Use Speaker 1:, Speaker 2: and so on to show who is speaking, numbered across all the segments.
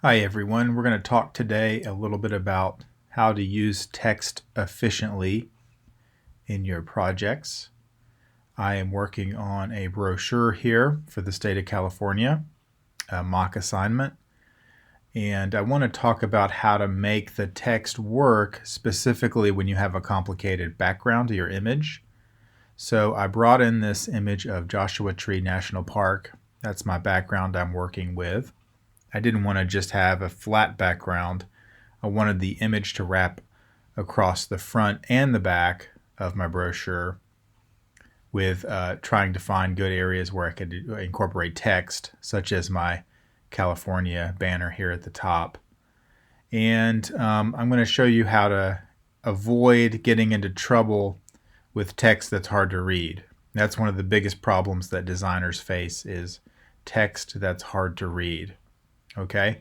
Speaker 1: Hi everyone, we're going to talk today a little bit about how to use text efficiently in your projects. I am working on a brochure here for the state of California, a mock assignment, and I want to talk about how to make the text work specifically when you have a complicated background to your image. So I brought in this image of Joshua Tree National Park. That's my background I'm working with. I didn't want to just have a flat background. I wanted the image to wrap across the front and the back of my brochure with trying to find good areas where I could incorporate text, such as my California banner here at the top. And I'm going to show you how to avoid getting into trouble with text that's hard to read. That's one of the biggest problems that designers face is text that's hard to read. Okay,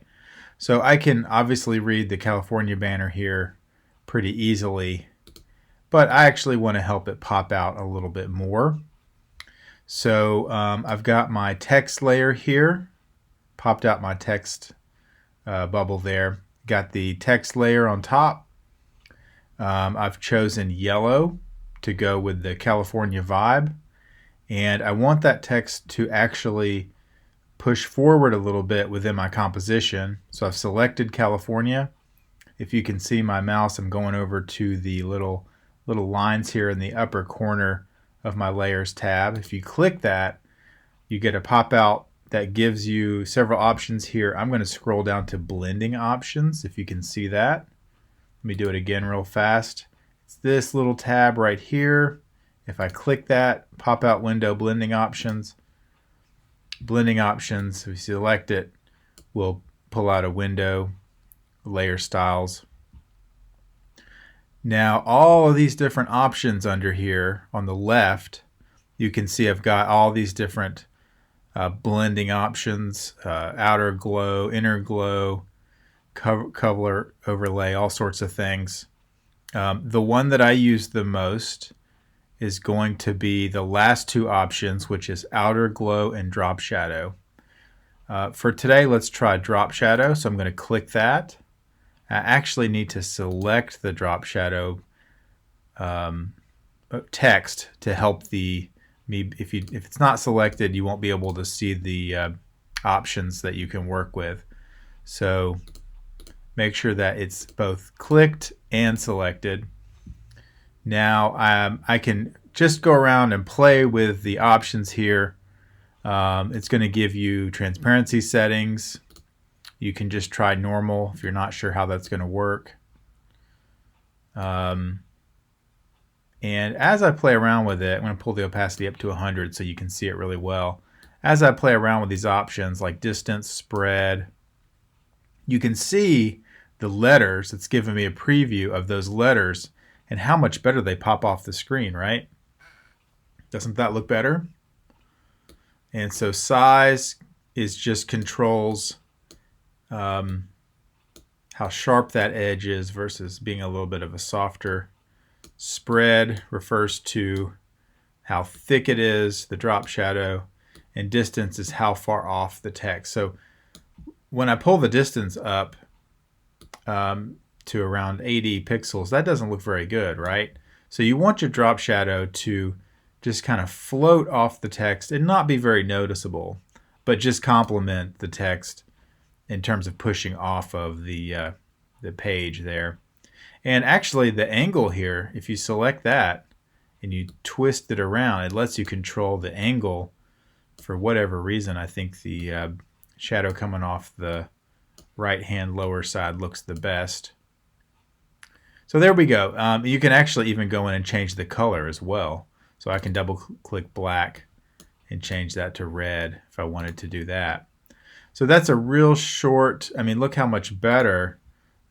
Speaker 1: so I can obviously read the California banner here pretty easily, but I actually want to help it pop out a little bit more. So I've got my text layer here, popped out my text bubble there. Got the text layer on top. I've chosen yellow to go with the California vibe, and I want that text to actually push forward a little bit within my composition. So I've selected California. If you can see my mouse, I'm going over to the little lines here in the upper corner of my layers tab. If you click that, you get a pop out that gives you several options here. I'm going to scroll down to blending options, if you can see that. Let me do it again real fast. It's this little tab right here. If I click that, pop out window, blending options, if you select it, we'll pull out a window, layer styles. Now all of these different options under here on the left, you can see I've got all these different blending options, outer glow, inner glow, color overlay, all sorts of things. The one that I use the most is going to be the last two options, which is outer glow and drop shadow. For today, let's try drop shadow. So I'm going to click that. I actually need to select the drop shadow text to help me. If it's not selected, you won't be able to see the options that you can work with. So make sure that it's both clicked and selected. Now I can just go around and play with the options here. It's going to give you transparency settings. You can just try normal if you're not sure how that's going to work. And as I play around with it, I'm going to pull the opacity up to 100 so you can see it really well. As I play around with these options like distance, spread, you can see the letters. It's giving me a preview of those letters and how much better they pop off the screen, right? Doesn't that look better? And so size is just controls how sharp that edge is versus being a little bit of a softer. Spread refers to how thick it is, the drop shadow, and distance is how far off the text. So when I pull the distance up to around 80 pixels, that doesn't look very good, right? So you want your drop shadow to just kind of float off the text and not be very noticeable, but just complement the text in terms of pushing off of the page there. And actually the angle here, if you select that and you twist it around, it lets you control the angle for whatever reason. I think the shadow coming off the right hand lower side looks the best. So there we go. You can actually even go in and change the color as well. So I can double click black and change that to red if I wanted to do that. So that's a real short, I mean, look how much better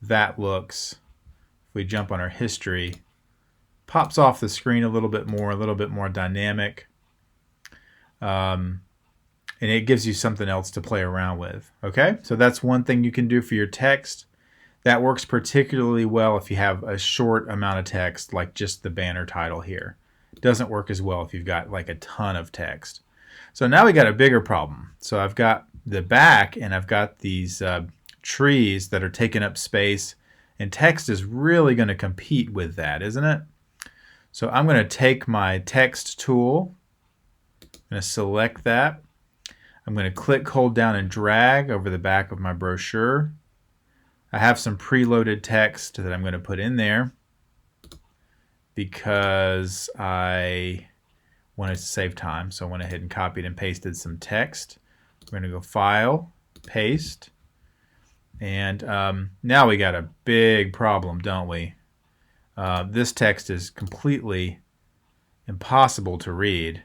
Speaker 1: that looks. If we jump on our history, pops off the screen a little bit more dynamic. And it gives you something else to play around with. Okay, so that's one thing you can do for your text. That works particularly well if you have a short amount of text, like just the banner title here. It doesn't work as well if you've got like a ton of text. So now we got a bigger problem. So I've got the back and I've got these trees that are taking up space, and text is really going to compete with that, isn't it? So I'm going to take my text tool, I'm going to select that. I'm going to click, hold down, and drag over the back of my brochure. I have some preloaded text that I'm going to put in there because I wanted to save time. So I went ahead and copied and pasted some text. We're going to go File, Paste. And now we got a big problem, don't we? This text is completely impossible to read.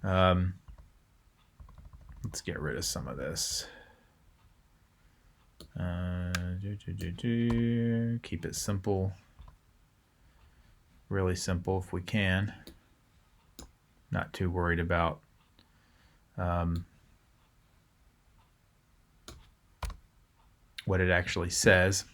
Speaker 1: Let's get rid of some of this. Keep it simple. Really simple if we can. Not too worried about what it actually says.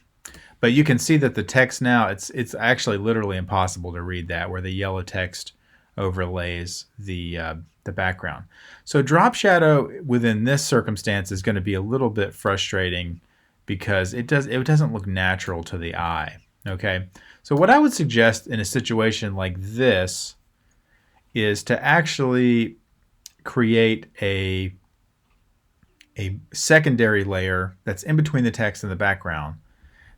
Speaker 1: But you can see that the text now, it's actually literally impossible to read that, where the yellow text overlays the background. So drop shadow within this circumstance is going to be a little bit frustrating because it doesn't look natural to the eye. Okay, so what I would suggest in a situation like this is to actually create a secondary layer that's in between the text and the background.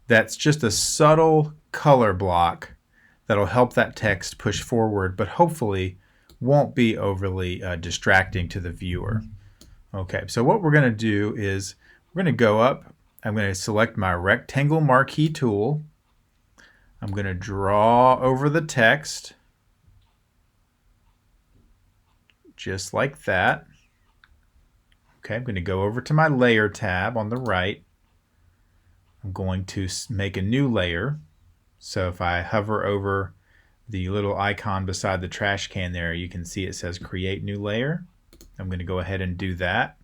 Speaker 1: That's just a subtle color block that'll help that text push forward, but hopefully won't be overly distracting to the viewer. Okay, so what we're going to do is we're going to go up. I'm going to select my rectangle marquee tool. I'm going to draw over the text just like that. Okay, I'm going to go over to my layer tab on the right. I'm going to make a new layer. So if I hover over the little icon beside the trash can there, you can see it says create new layer. I'm going to go ahead and do that.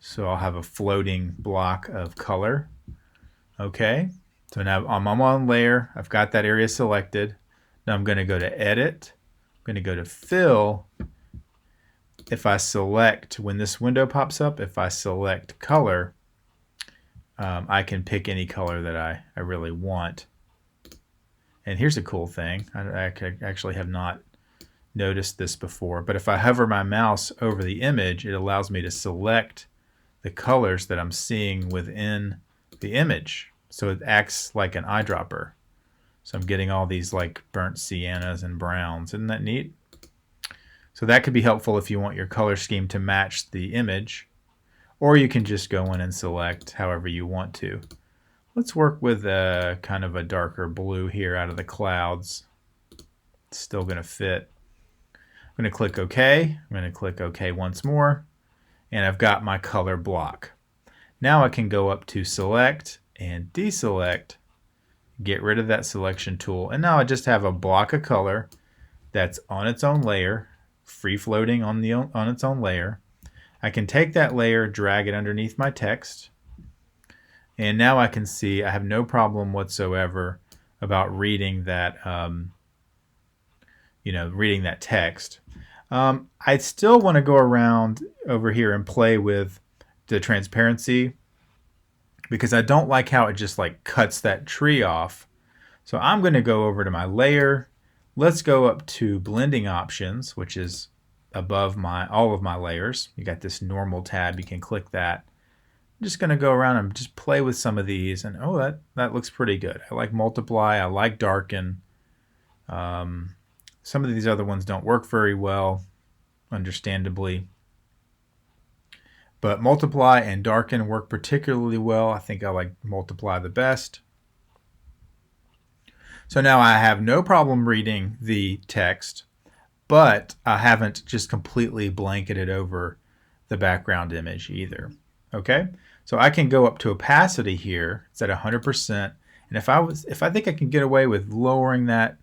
Speaker 1: So I'll have a floating block of color. Okay, so now I'm on one layer. I've got that area selected. Now I'm going to go to edit. I'm going to go to fill. If I select, when this window pops up, if I select color, I can pick any color that I really want. And here's a cool thing. I actually have not noticed this before, but if I hover my mouse over the image, it allows me to select the colors that I'm seeing within the image. So it acts like an eyedropper. So I'm getting all these like burnt siennas and browns. Isn't that neat? So that could be helpful if you want your color scheme to match the image, or you can just go in and select however you want to. Let's work with a kind of a darker blue here out of the clouds. It's still going to fit. I'm going to click OK. I'm going to click OK once more, and I've got my color block. Now I can go up to select and deselect, get rid of that selection tool, and now I just have a block of color that's on its own layer, free floating on its own layer. I can take that layer, drag it underneath my text, and now I can see I have no problem whatsoever about reading that, reading that text. I still want to go around over here and play with the transparency because I don't like how it just like cuts that tree off. So I'm going to go over to my layer. Let's go up to blending options, which is above all of my layers. You got this normal tab, you can click that. I'm just going to go around and just play with some of these, and oh, that looks pretty good. I like multiply, I like darken. Some of these other ones don't work very well, understandably. But multiply and darken work particularly well. I think I like multiply the best. So now I have no problem reading the text, but I haven't just completely blanketed over the background image either. Okay, so I can go up to opacity here. It's at 100%, and if I think I can get away with lowering that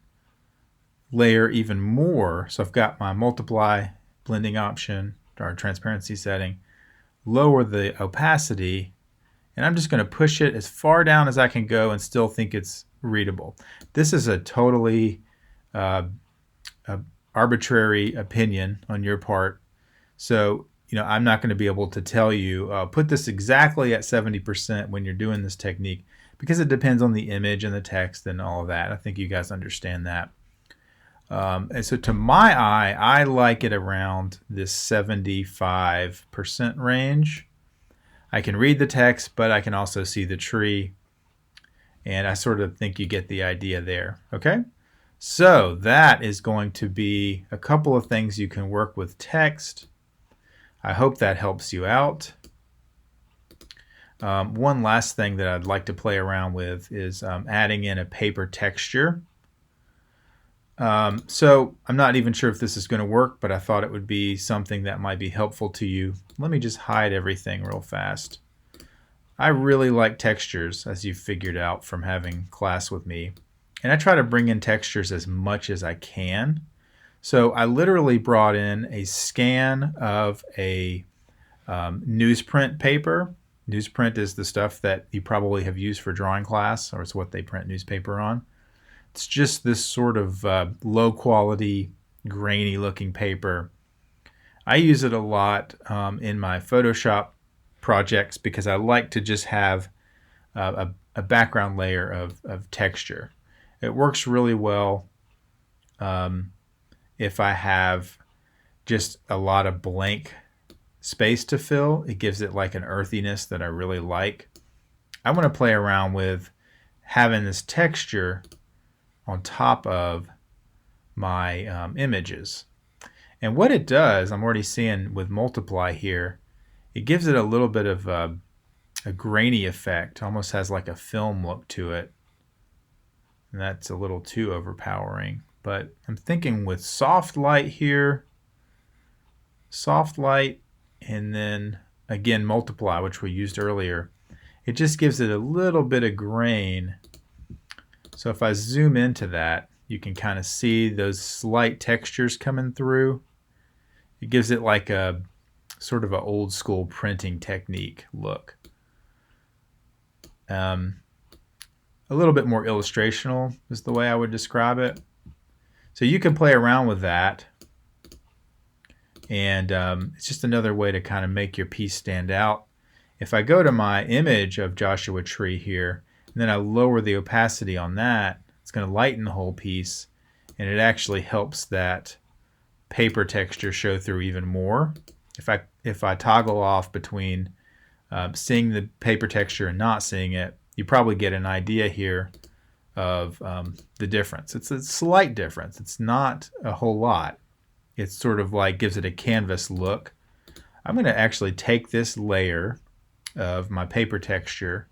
Speaker 1: layer even more, so I've got my multiply blending option or transparency setting, lower the opacity, and I'm just going to push it as far down as I can go and still think it's readable. This is a totally arbitrary opinion on your part. So I'm not going to be able to tell you, put this exactly at 70% when you're doing this technique, because it depends on the image and the text and all of that. I think you guys understand that. And so to my eye, I like it around this 75% range. I can read the text, but I can also see the tree. And I sort of think you get the idea there. Okay? So that is going to be a couple of things you can work with text. I hope that helps you out. One last thing that I'd like to play around with is adding in a paper texture. So I'm not even sure if this is going to work, but I thought it would be something that might be helpful to you. Let me just hide everything real fast. I really like textures, as you've figured out from having class with me. And I try to bring in textures as much as I can. So I literally brought in a scan of a newsprint paper. Newsprint is the stuff that you probably have used for drawing class, or it's what they print newspaper on. It's just this sort of low quality, grainy looking paper. I use it a lot in my Photoshop projects because I like to just have a background layer of texture. It works really well if I have just a lot of blank space to fill. It gives it like an earthiness that I really like. I want to play around with having this texture on top of my images. And what it does, I'm already seeing with multiply here, it gives it a little bit of a grainy effect. Almost has like a film look to it. And that's a little too overpowering. But I'm thinking with soft light here, soft light, and then again multiply, which we used earlier, it just gives it a little bit of grain. So if I zoom into that, you can kind of see those slight textures coming through. It gives it like a sort of an old school printing technique look. A little bit more illustrational is the way I would describe it. So you can play around with that. And it's just another way to kind of make your piece stand out. If I go to my image of Joshua Tree here, and then I lower the opacity on that, it's going to lighten the whole piece, and it actually helps that paper texture show through even more. If I toggle off between seeing the paper texture and not seeing it, you probably get an idea here of the difference. It's a slight difference. It's not a whole lot. It's sort of like gives it a canvas look. I'm going to actually take this layer of my paper texture.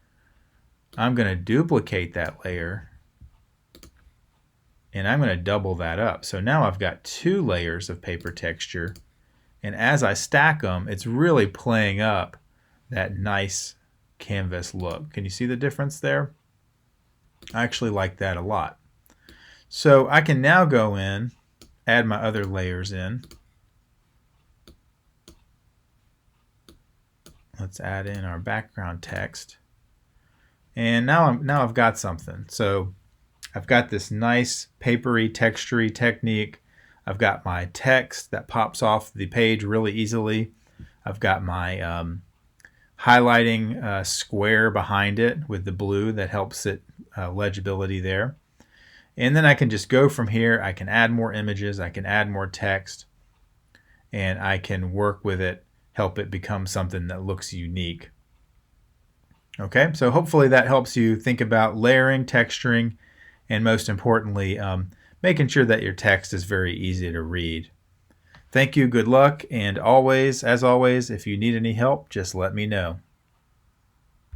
Speaker 1: I'm going to duplicate that layer, and I'm going to double that up. So now I've got 2 layers of paper texture, and as I stack them, it's really playing up that nice canvas look. Can you see the difference there? I actually like that a lot. So I can now go in, add my other layers in. Let's add in our background text. And now I've got something. So I've got this nice papery, textury technique. I've got my text that pops off the page really easily. I've got my highlighting square behind it with the blue that helps it legibility there. And then I can just go from here. I can add more images. I can add more text. And I can work with it, help it become something that looks unique. Okay, so hopefully that helps you think about layering, texturing, and most importantly, making sure that your text is very easy to read. Thank you, good luck, and always, as always, if you need any help, just let me know.